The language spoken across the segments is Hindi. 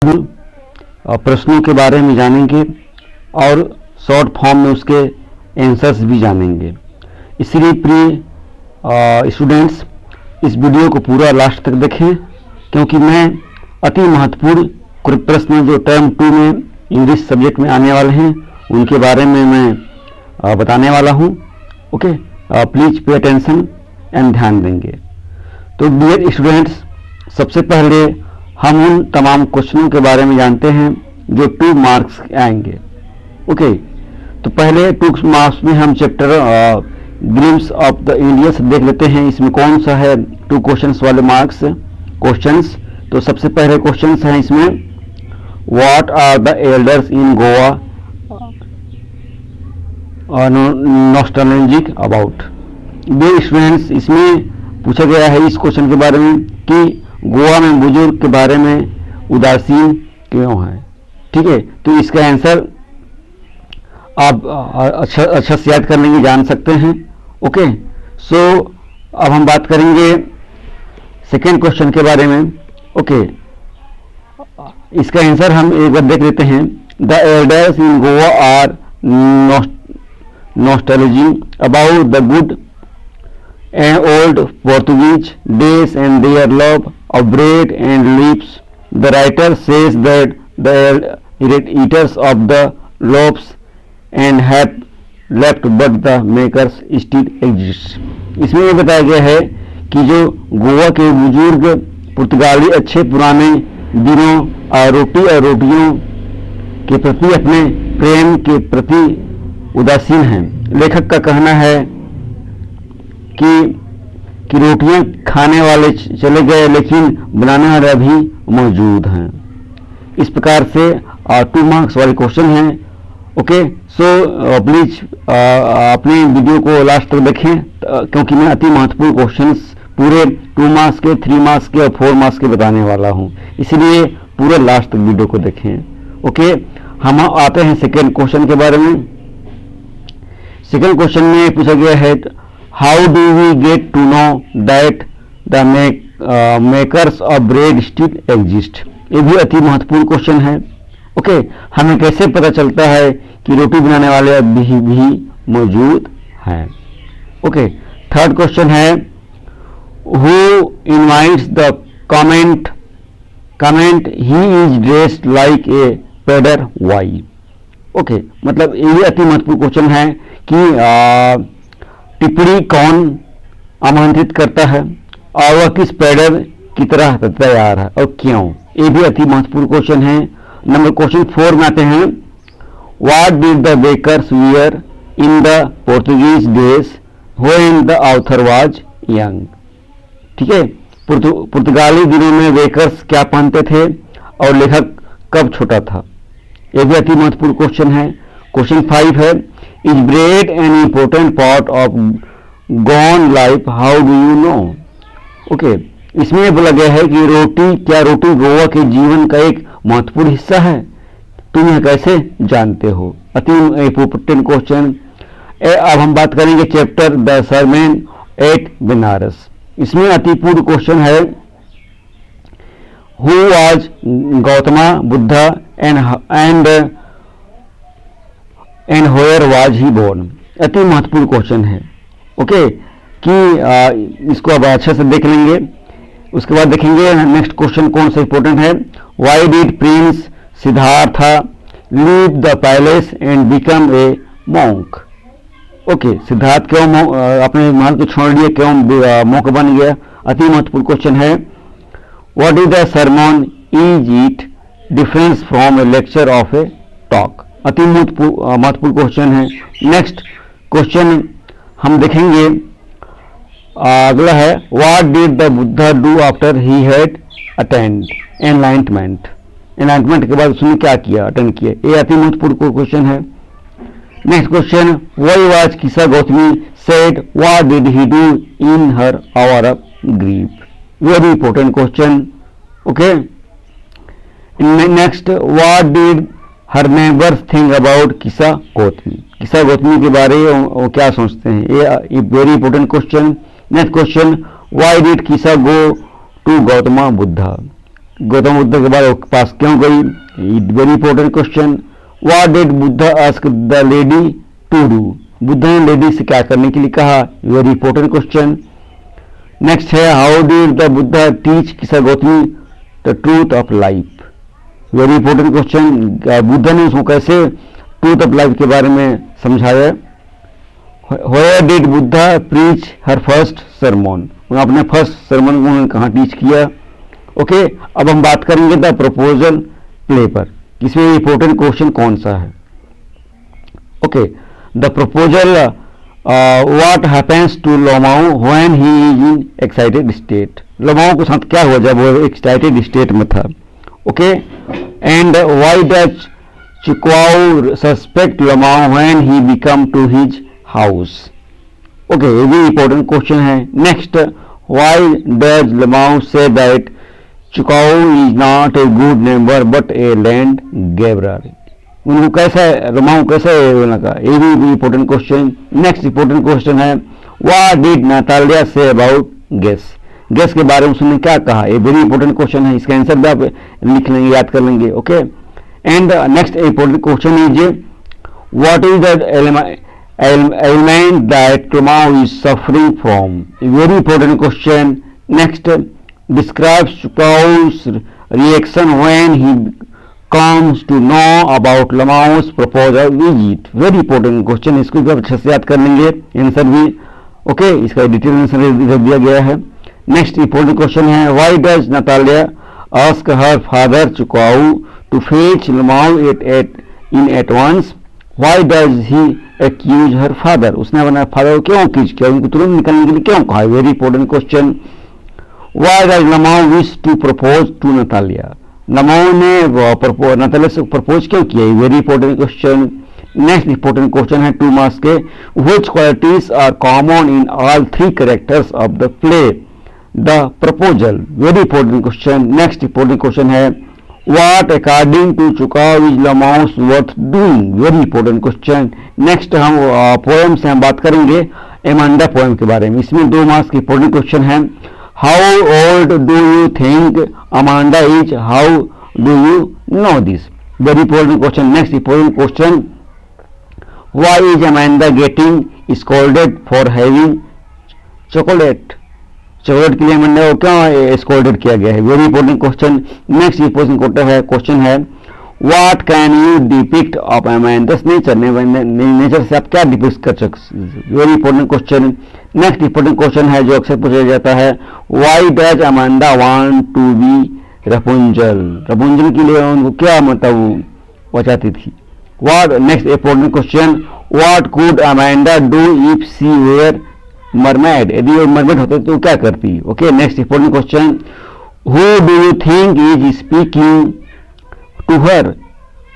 प्रश्नों के बारे में जानेंगे और शॉर्ट फॉर्म में उसके आंसर्स भी जानेंगे। इसलिए प्रिय स्टूडेंट्स, इस वीडियो को पूरा लास्ट तक देखें, क्योंकि मैं अति महत्वपूर्ण प्रश्न जो टर्म 2 में इंग्लिश सब्जेक्ट में आने वाले हैं उनके बारे में मैं बताने वाला हूं। Okay, please pay attention and ध्यान देंगे। तो डियर स्टूडेंट्स, सबसे पहले हम उन तमाम क्वेश्चनों के बारे में जानते हैं जो 2 मार्क्स आएंगे। ओके, तो पहले 2 मार्क्स में हम chapter glimpse of the Indians देख लेते हैं। इसमें कौन सा है 2 क्वेश्चंस वाले मार्क्स क्वेश्चंस। तो सबसे पहले क्वेश्चंस हैं इसमें, what are the elders in Goa nostalgic about. Dear students, इसमें पूछा गया है इस क्वेश्चन के बारे में कि गोवा में बुजुर्ग के बारे में उदासीन क्यों है। ठीक है, तो इसका आंसर आप अच्छा से याद कर लेंगे, जान सकते हैं। ओके, सो अब हम बात करेंगे सेकेंड क्वेश्चन के बारे में। ओके, इसका आंसर हम एक बार देख लेते हैं। The elders in Goa are nostalgic about the good and old Portuguese days and their love of bread and leaves. The writer says that the eaters of the loaves and have left but the makers still exist. इसमें ये बताया गया है कि जो गोवा के बुजुर्ग पुर्तगाली अच्छे पुराने दिनों रोटी और रोटियों के प्रति अपने प्रेम के प्रति उदासीन हैं। लेखक का कहना है कि रोटियां खाने वाले चले गए लेकिन बनाने वाले अभी मौजूद हैं। इस प्रकार से 2 मार्क्स वाले क्वेश्चन हैं। ओके, सो प्लीज अपने वीडियो को लास्ट तक देखें, क्योंकि मैं अति महत्वपूर्ण क्वेश्चंस पूरे 2 मार्क्स के, 3 मार्क्स के और 4 मार्क्स के बताने वाला हूं, इसलिए पूरे लास्ट तक वीडियो को देखें। ओके, हम आते हैं सेकेंड क्वेश्चन के बारे में। सेकेंड क्वेश्चन में पूछा गया है, how do we get to know that the makers of bread still exist। ये भी अति महत्वपूर्ण क्वेश्चन है। ओके, हमें कैसे पता चलता है कि रोटी बनाने वाले अभी भी मौजूद हैं। ओके, थर्ड क्वेश्चन है, who invites the comment he is dressed like a pedder why। Okay, मतलब ये भी अति महत्वपूर्ण क्वेश्चन है कि टिप्पणी कौन आमंत्रित करता है और वह किस पैडर की तरह तैयार है और क्यों। ये भी अति महत्वपूर्ण क्वेश्चन है। नंबर क्वेश्चन 4 में आते हैं, what did the bakers wear in the Portuguese days when the author was young. ठीक है, पुर्तगाली दिनों में बेकर्स क्या पहनते थे और लेखक कब छोटा था। ये भी अति महत्वपूर्ण क्वेश्चन है। क्वेश्चन 5 है, is bread an important part of gone life how do you no. Okay, इसमें बोला गया है कि रोटी गोवा के जीवन का एक महत्वपूर्ण हिस्सा है, तुम यह कैसे जानते हो। अति इम्पोर्टेंट क्वेश्चन। अब हम बात करेंगे chapter the sermon at Banaras. इसमें अति पूर्ण क्वेश्चन है, who was Gautama Buddha and where was he born. अति महत्वपूर्ण क्वेश्चन है। ओके, कि इसको अब अच्छे से देख लेंगे। उसके बाद देखेंगे नेक्स्ट क्वेश्चन कौन सा इंपॉर्टेंट है, why did Prince Siddharth leave the palace and become a monk. Okay, Siddharth क्यों अपने महल को छोड़ दिया, क्यों मॉन्क बन गया। अति महत्वपूर्ण क्वेश्चन है, what is the sermon is it difference from a lecture of a talk. अति महत्वपूर्ण क्वेश्चन है। नेक्स्ट क्वेश्चन हम देखेंगे, अगला है, what did the Buddha do after he had attend enlightenment. Enlightenment के बाद उसने क्या किया, अटेंड किया। ये अति महत्वपूर्ण क्वेश्चन है। नेक्स्ट क्वेश्चन, व्हाई वाज किसा Gautami said what did he do in her hour of grief. Very important question. Okay, next, what did her neighbours think about किसा गौतमी। किसा गौतमी के बारे में वो क्या सोचते हैं, ये very important question. Next question, why did Kisa go to Gautama Buddha. Gautam Buddha के पास क्यों गई? Very important question. What did Buddha ask the lady to do? Buddha ने लेडी से क्या करने के लिए कहा? Very important question. नेक्स्ट है how did the Buddha teach Kisa Gotami the truth of life? Very important question. Buddha ने उसको कैसे ट्रूथ ऑफ लाइफ के बारे में समझाया? Where did Buddha preach her first sermon? अपने फर्स्ट sermon को उन्होंने कहाँ टीच किया? ओके, अब हम बात करेंगे द प्रपोजल प्ले पर. इसमें इंपॉर्टेंट क्वेश्चन कौन सा है? Okay, the proposal what happens to Lomov when he is in excited state? Lomov के साथ क्या हुआ जब वो एक्साइटेड स्टेट में था? Okay, and why does Chubukov suspect Lomov when he become to his house? Okay, ये भी इंपॉर्टेंट क्वेश्चन है. Next, why does Lomov say that Chubukov is not a good neighbour but a land grabber? उनको कैसा लोमाओ कैसा लगा? ये भी important question. Next important question है what did Natalya say about Guess? Guess के बारे में उसने क्या कहा? ये वेरी इंपॉर्टेंट क्वेश्चन है. इसका आंसर भी आप लिख लेंगे, याद कर लेंगे. Okay, and next important question is what is the ailment that Chukao is suffering from? A very important question. Next, describes Chukao's reaction when he comes to know about Lamao's proposal visit. Very important question. इसको भी अच्छे से याद कर लेंगे, आंसर भी. ओके, इसका डिटेल आंसर इधर दिया गया है. नेक्स्ट इंपॉर्टेंट क्वेश्चन है why does Natalia ask her father चुकाओ टू फेच लमाओ at once? Why does he accuse her father? उसने अपने फादर को क्यों एक्यूज किया? उनको तुरंत निकलने के लिए क्यों कहा? Very important question. Why does Lomov wish to propose to Natalya? Lomov ने नातालिया से प्रपोज क्यों किया? Very important question. Next important question है 2 मार्क्स के. Which qualities are common in all 3 characters of the play the proposal? Very important question. Next important question है What according to Chukao is Lamao's worth doing? Very important question. Next हम पोएम से हम बात करेंगे एमांडा पोएम के बारे में. इसमें 2 मार्क्स की इंपॉर्टेंट क्वेश्चन है How old do you think Amanda is? How do you know this? Very important question. Next important question. Why is Amanda getting scolded for having chocolate? Chocolate के लिए अमांडा को क्यों स्कोल्डेड किया गया है? Very important question. Next important question है what can you depict of Amanda's nature? Nature से आप क्या डिपिक्ट कर सकते? Very important question. Next important question है जो अक्सर पूछा जाता है why does Amanda want to be Rapunzel? Rapunzel के लिए उनको क्या मतलब वो चाहती थी? What next important question what could Amanda do if she were mermaid? यदि वो मरमेड होते तो क्या करती? Okay, next important question who do you think is speaking to her?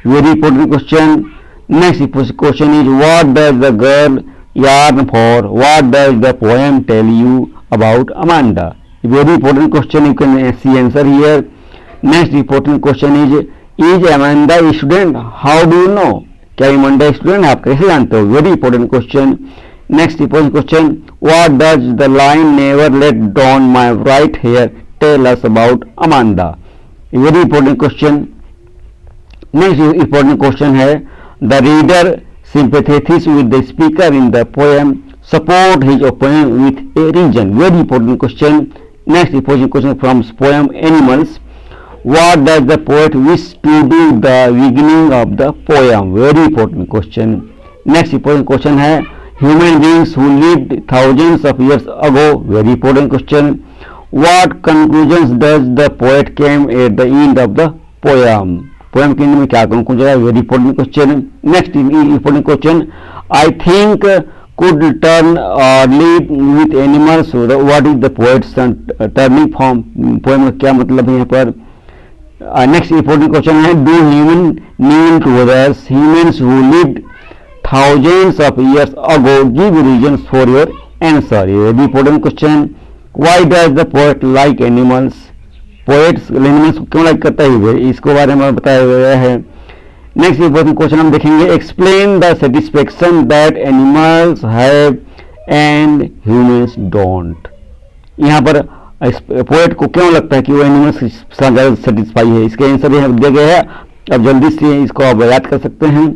Very important question. Next question is what does the girl yearn for? What does the poem tell you about Amanda? Very important question. You can see answer here. Next important question is Amanda student? How do you know? क्या अमांडा स्टूडेंट है? आप कैसे जानते हो? Very important question. Next important question. What does the line "Never let down my right hair" tell us about Amanda? A very important question. Next important question है the reader sympathizes with the speaker in the poem. Support his opinion with a reason. Very important question. Next important question from poem Animals. What does the poet wish to do the beginning of the poem? Very important question. Next important question है human beings who lived thousands of years ago. Very important question. What conclusions does the poet came at the end of the poem? Poem के end में क्या conclusion है? Very important question. Next important question. I think could turn or live with animals. What is the poet's turning from? Poem का क्या मतलब है यहाँ पर? Next important question है do human mean to others? Humans who lived thousands of years ago give reasons for your answer. Very important question. Why does the poet like animals? Poets animals क्यों लाइक करता है? इसको बारे में बताया गया है. नेक्स्ट इंपॉर्टेंट क्वेश्चन हम देखेंगे explain the satisfaction that animals have and humans don't. यहाँ पर इस पोएट को क्यों लगता है कि वो एनिमल्स के साथ ज़्यादा सेटिस्फाई है? इसके आंसर यहाँ दिया गया है, अब जल्दी से इसको आप याद कर सकते हैं।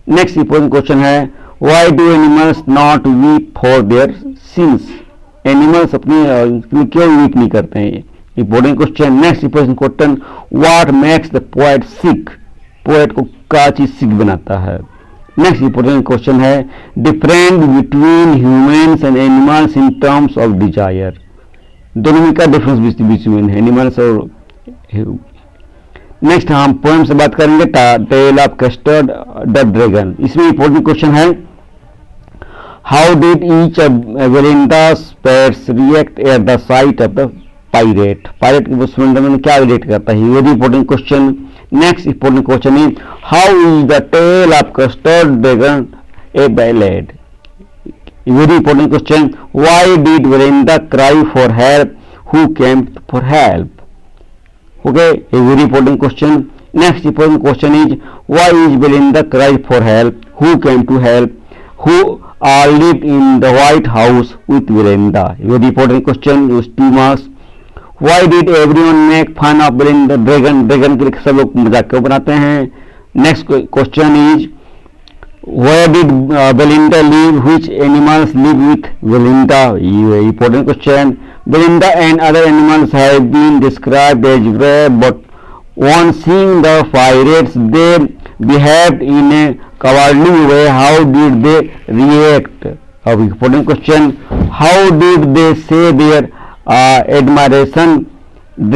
नेक्स्ट इंपॉर्टेंट क्वेश्चन है, why do animals not weep for their since? Animals अपनी क्यों वीप नहीं करते हैं? Important question. Next important question, what makes the poet sick? Poet को क्या चीज सिक बनाता है? नेक्स्ट इंपॉर्टेंट क्वेश्चन है, different between humans and animals in terms of desire. दोनों में क्या डिफरेंस बिटवीन एनिमल्स और? नेक्स्ट हम पोएम से बात करेंगे, tell of custard the dragon. इसमें इंपॉर्टेंट क्वेश्चन है, how did each of Belinda's pets react at the sight of the pirate? Pirate के वेलिंडा में क्या रिलेट करता है? Very important question. Next important question है, how is the tale of Custard dragon a ballad? Very important question. Why did Velinda cry for help? Who came for help? Okay, a very important question. Next important question is, why is Velinda cry for help? Who came to help? Who all lived in the White House with Velinda? Very important question. 2 marks. Why did everyone make fun of Velinda dragon? Dragon के लिए सब लोग मजाक क्यों बनाते हैं? Next question is, where did Belinda live? Which animals live with Belinda? Important question. Belinda and other animals have been described as brave, but on seeing the pirates, they behaved in a cowardly way. How did they react? Important question. How did they say their admiration?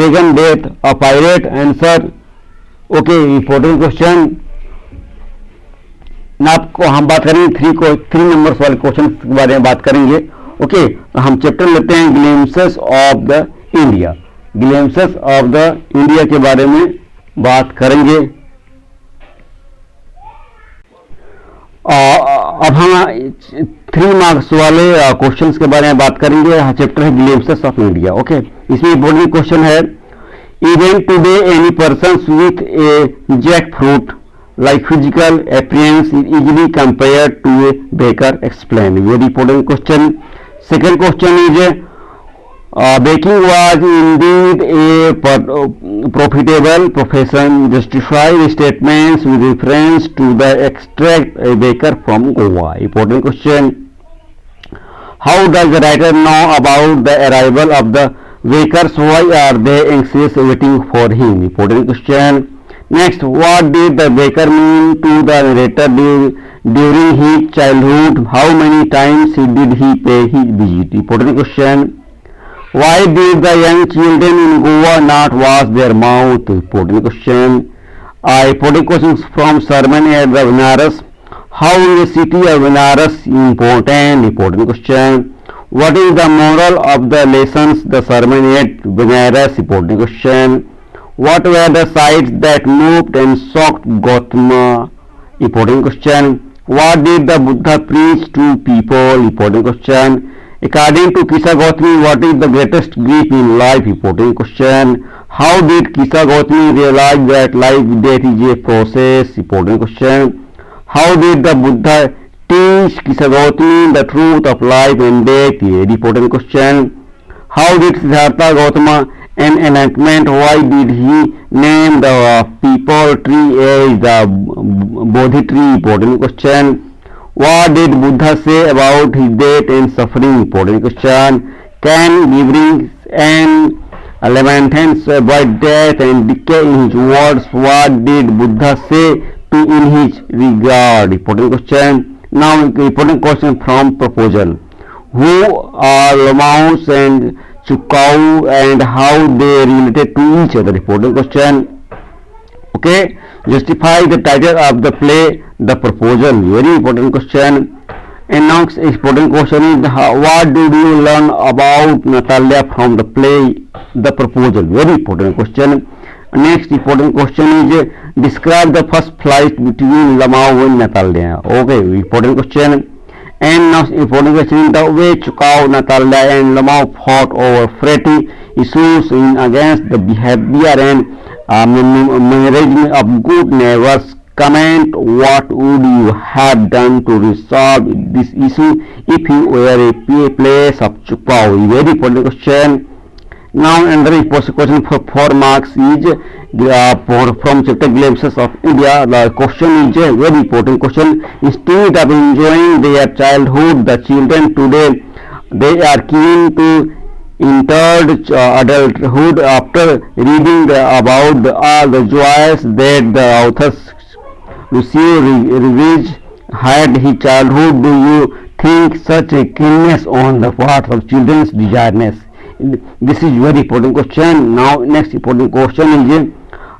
Dragon death, a pirate? Answer. Okay, important question. ना आपको हम बात करेंगे 3 नंबर्स वाले क्वेश्चन के बारे में बात करेंगे। ओके, हम चैप्टर लेते हैं glimpses of the India. Glimpses of the India के बारे में बात करेंगे। अब हम 3 मार्क्स वाले क्वेश्चंस के बारे में बात करेंगे। चैप्टर है ग्लिम्पसेस ऑफ इंडिया। ओके, इसमें इंपॉर्टेंट क्वेश्चन है, even today any person with a jackfruit like physical appearance is easily compared to a baker? Explain. Very important question. Second question is, baking was indeed a profitable profession. Justify the statements with reference to the extract a baker from Goa. Important question. How does the writer know about the arrival of the bakers? Why are they anxious waiting for him? Important question. Next, what did the baker mean to the narrator during his childhood? How many times did he pay his visit? Important question. Why did the young children in Goa not wash their mouth? Important question. Important questions from sermon at the Benares. How is the city of Benares important? Important question. What is the moral of the lessons the sermon at Benares? Important question. What were the sights that moved and shocked Gautama? Important question. What did the Buddha preach to people? Important question. According to Kisa Gautami, what is the greatest grief in life? Important question. How did Kisa Gautami realize that life death is a process? Important question. How did the Buddha teach Kisa Gautami the truth of life and death? Important question. How did Siddhartha Gautama an enlightenment? Why did he name the people tree as the Bodhi tree? Important question. What did Buddha say about his death and suffering? Important question. Can giving and lamentations avoid death and decay in his words? What did Buddha say to in his regard? Important question. Now important question from proposal. Who are Lammaus and Chukau and how they related to each other? Important question. Okay, justify the title of the play The Proposal. Very important question. And next important question is, what did you learn about Natalia from the play The Proposal? Very important question. Next important question is, describe the first flight between Lamau and Natalia. Okay, important question. And now important question, the way Chukau, Natalia and Lamau fought over fretty issues in against the behavior and management of good neighbors. Comment, what would you have done to resolve this issue if you were a place of Chukau? Very important question. Now another important question for 4 marks is from chapter Glimpses of India. The question is a very important question. Instead of enjoying their childhood, the children today they are keen to enter adulthood after reading about all the joys that the authors Lucio Revenge had his childhood. Do you think such a keenness on the part of children's desires? This is very important question. Now next important question is,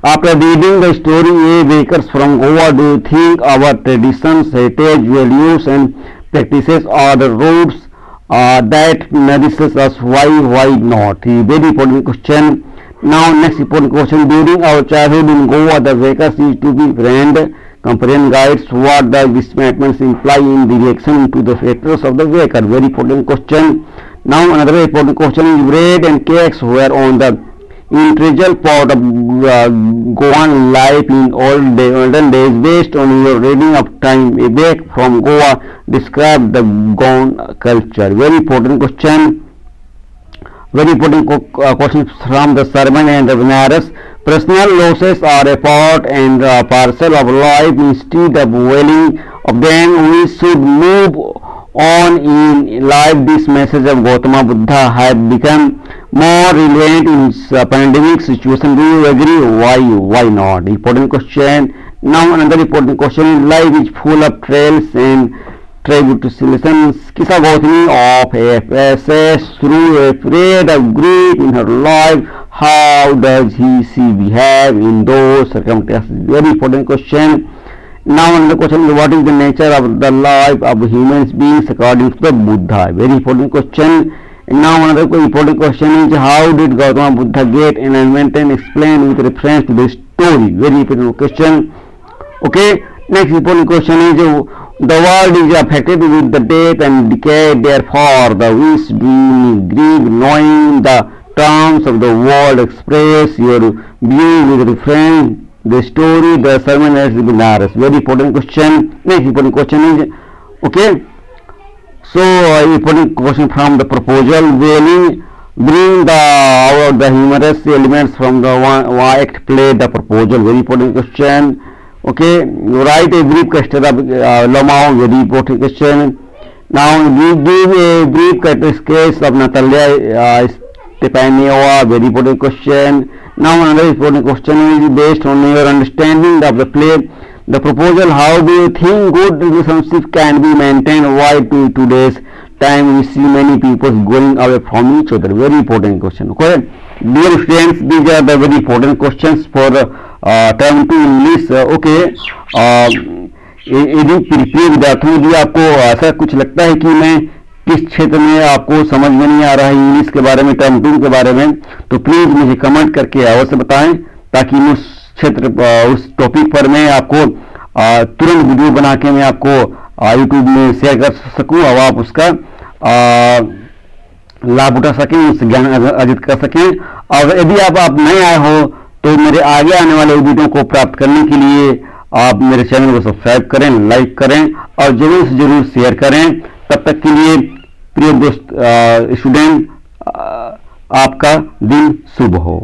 after reading the story A Bakers from Goa, do you think our traditions, heritage, values and practices are the roots that nourishes us? Why not? Very important question. Now next important question, during our childhood in Goa, the Bakers used to be friend, companion, guides. What does this statement imply in relation to the factors of the Baker? Very important question. Now another important question is, bread and cakes were on the integral part of Goan life in olden days. Based on your reading of Time A Bake from Goa, describe the Goan culture. Very important question. Very important question from the sermon and the Benares. Personal losses are a part and parcel of life. Instead of dwelling of them, we should move on in life. This message of Gautama Buddha has become more relevant in pandemic situation. Do you agree? Why not? Important question. Now another important question is, life is full of trails and tribulations. Kisa Gautami of passes through a period of grief in her life. How does she behave in those circumstances? Very important question. Now another question is, what is the nature of the life of human beings according to the Buddha? Very important question. And now another important question is, how did Gautama Buddha get enlightenment? Explain with reference to the story. Very important question. Okay, next important question is, the world is affected with the death and decay, therefore the wish doing grieve, knowing the terms of the world. Express your view with reference the story, the sermon as the Benares. Very important question. Next important question is, okay, so important question from the proposal, bring out the humorous elements from the act play the proposal. Very important question. Okay, write a brief question of Lomao. Very important question. Now give a brief case of Natalia Stepanova. Very important question. Now another important question is, based on your understanding of the play, the proposal, how do you think good relationship can be maintained? Why to today's time we see many people going away from each other? Very important question. Okay, dear students, these are the very important questions for term 2 English. Okay, यदि प्रिय विद्यार्थियों, यदि आपको ऐसा कुछ लगता है कि मैं किस क्षेत्र में आपको समझ में नहीं आ रहा है इंग्लिश के बारे में, टर्म 2 के बारे में, तो प्लीज मुझे कमेंट करके अवश्य बताएं, ताकि मैं उस क्षेत्र उस टॉपिक पर मैं आपको तुरंत वीडियो बना के मैं आपको यूट्यूब में शेयर कर सकूं और आप उसका लाभ उठा सकें, उससे ज्ञान अर्जित कर सकें। और यदि आप नए आए हो तो मेरे आगे आने वाले वीडियो को प्राप्त करने के लिए आप मेरे चैनल को सब्सक्राइब करें, लाइक करें और जरूर से जरूर शेयर करें। तब तक के लिए प्रिय दोस्त स्टूडेंट, आपका दिन शुभ हो।